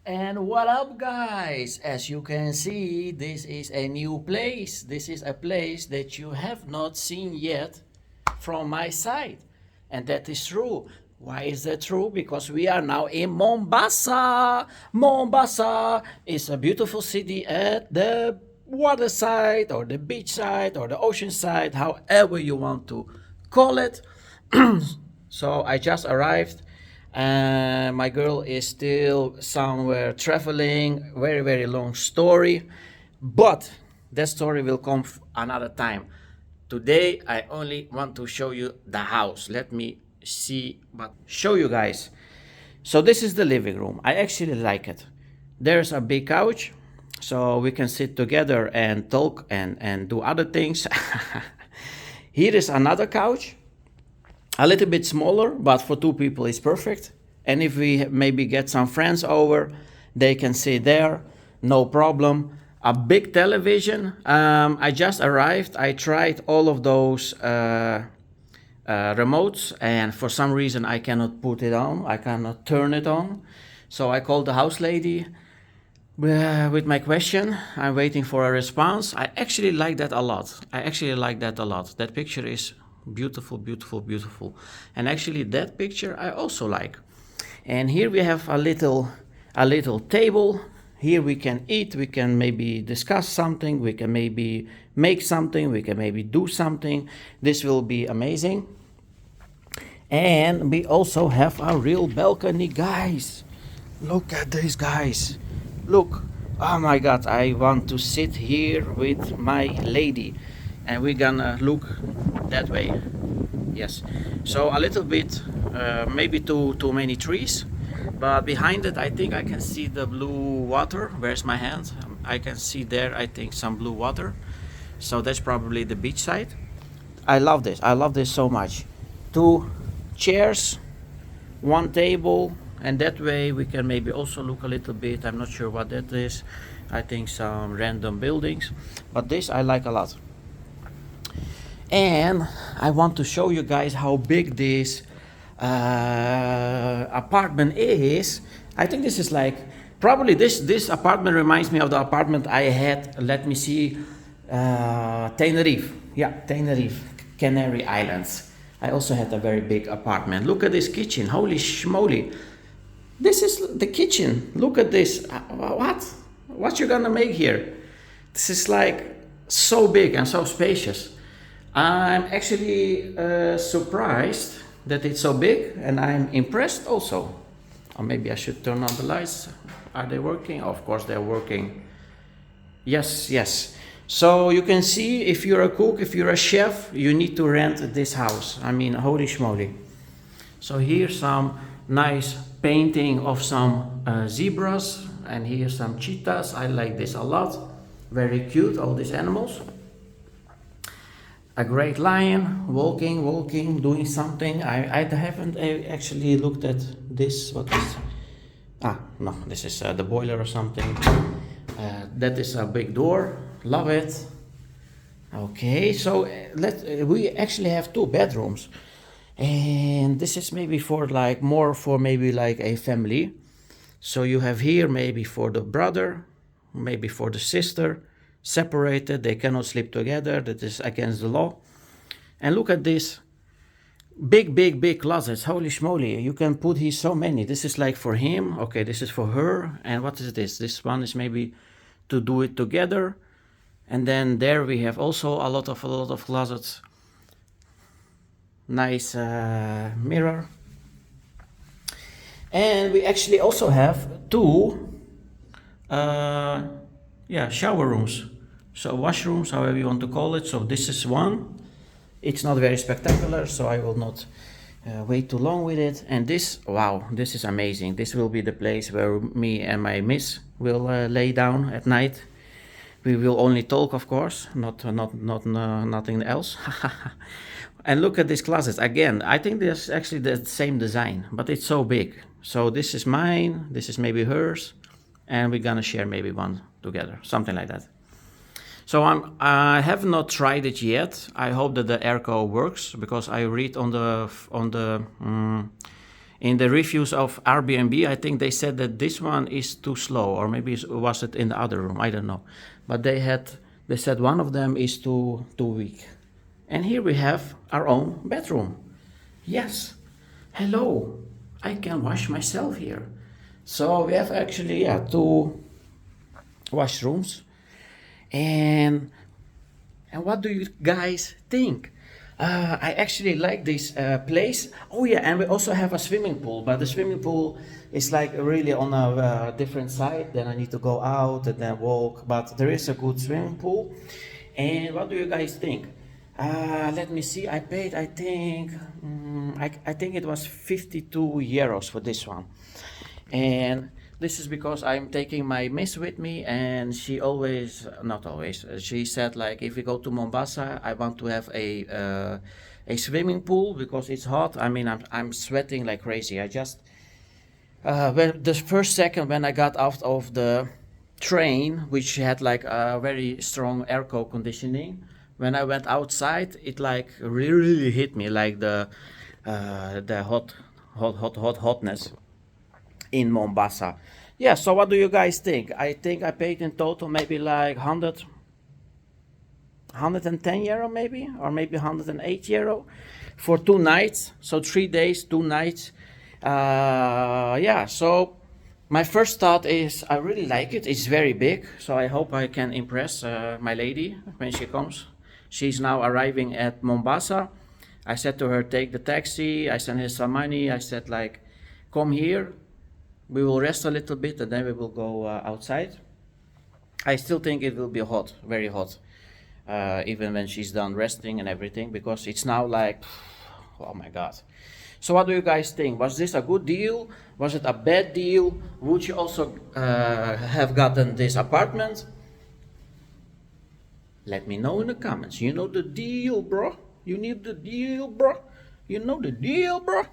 And what up, guys? As you can see, this is a new place. This is a place that you have not seen yet from my side. And that is true. Why is that true? Because we are now in Mombasa. Mombasa is a beautiful city at the water side or the beach side or the ocean side, however you want to call it. So I just arrived and my girl is still somewhere traveling. Very, very long story, but that story will come another time. Today I only want to show you the house. Let me see, but show you guys. So this is the living room. I actually like it. There's a big couch, so we can sit together and talk and do other things. Here is another couch, a little bit smaller, but for two people it's perfect. And if we maybe get some friends over, they can sit there, no problem. A big television. I just arrived. I tried all of those remotes, and for some reason I cannot put it on. I cannot turn it on. So I called the house lady with my question. I'm waiting for a response. I actually like that a lot. That picture is beautiful, beautiful, beautiful. And actually that picture I also like. And here we have a little table. Here we can eat, we can maybe discuss something, we can maybe make something, we can maybe do something. This will be amazing. And we also have a real balcony, guys. Look at this, guys. Look. Oh my God, I want to sit here with my lady. And we're gonna look that way. Yes. So a little bit, maybe too many trees. But behind it, I think I can see the blue water. Where's my hand? I can see there, I think, some blue water. So that's probably the beach side. I love this. I love this so much. Two chairs, one table, and that way we can maybe also look a little bit. I'm not sure what that is. I think some random buildings. But this I like a lot. And I want to show you guys how big this apartment is. I think this is like probably this apartment reminds me of the apartment I had. Let me see, Tenerife. Yeah, Tenerife, Canary Islands. I also had a very big apartment. Look at this kitchen. Holy schmoly! This is the kitchen. Look at this. What you gonna make here? This is like so big and so spacious. I'm actually surprised that it's so big, and I'm impressed also. Or maybe I should turn on the lights. Are they working? Of course they're working. Yes, yes. So you can see, if you're a cook, if you're a chef, you need to rent this house. I mean, holy schmoly. So here's some nice painting of some zebras, and here's some cheetahs. I like this a lot. Very cute, all these animals. A great lion walking, doing something. I haven't actually looked at this. What is? No, this is the boiler or something. That is a big door. Love it. Okay, so we actually have two bedrooms, and this is maybe for like more for maybe like a family. So you have here maybe for the brother, maybe for the sister. Separated, they cannot sleep together. That is against the law. And look at this big closets. Holy schmoly, you can put here so many. This is like for him. Okay, this is for her. And what is this? This one is maybe to do it together. And then there we have also a lot of closets. Nice mirror. And we actually also have two shower rooms. So washrooms, however you want to call it. So this is one. It's not very spectacular, so I will not wait too long with it. And this, wow, this is amazing. This will be the place where me and my miss will lay down at night. We will only talk, of course, nothing else. And look at these closets again. I think this is actually the same design, but it's so big. So this is mine. This is maybe hers. And we're gonna share maybe one together, something like that. So I have not tried it yet. I hope that the airco works, because I read on the In the reviews of Airbnb, I think they said that this one is too slow, or maybe was it in the other room? I don't know. But they said one of them is too weak. And here we have our own bedroom. Yes. Hello. I can wash myself here. So we have actually, yeah, two washrooms. And what do you guys think? I actually like this place. Oh yeah, and we also have a swimming pool, but the swimming pool is like really on a different side. Then I need to go out and then walk. But there is a good swimming pool. And what do you guys think? Let me see. I paid, I think, I think it was 52 euros for this one. And this is because I'm taking my miss with me, and she always, not always, she said like if we go to Mombasa, I want to have a swimming pool because it's hot. I mean, I'm sweating like crazy. I just when the first second when I got out of the train, which had like a very strong air conditioning, when I went outside, it like really hit me like the hotness in Mombasa. Yeah, so what do you guys think? I think I paid in total maybe like 110 euro maybe, or maybe 108 euro for 2 nights. So 3 days, 2 nights. Yeah, so my first thought is I really like it. It's very big, so I hope I can impress my lady when she comes. She's now arriving at Mombasa. I said to her, take the taxi. I sent her some money. I said like, come here. We will rest a little bit and then we will go outside. I still think it will be hot, very hot, even when she's done resting and everything, because it's now like, oh my God. So what do you guys think? Was this a good deal? Was it a bad deal? Would you also have gotten this apartment? Let me know in the comments. You know the deal, bro. You need the deal, bro. You know the deal, bro.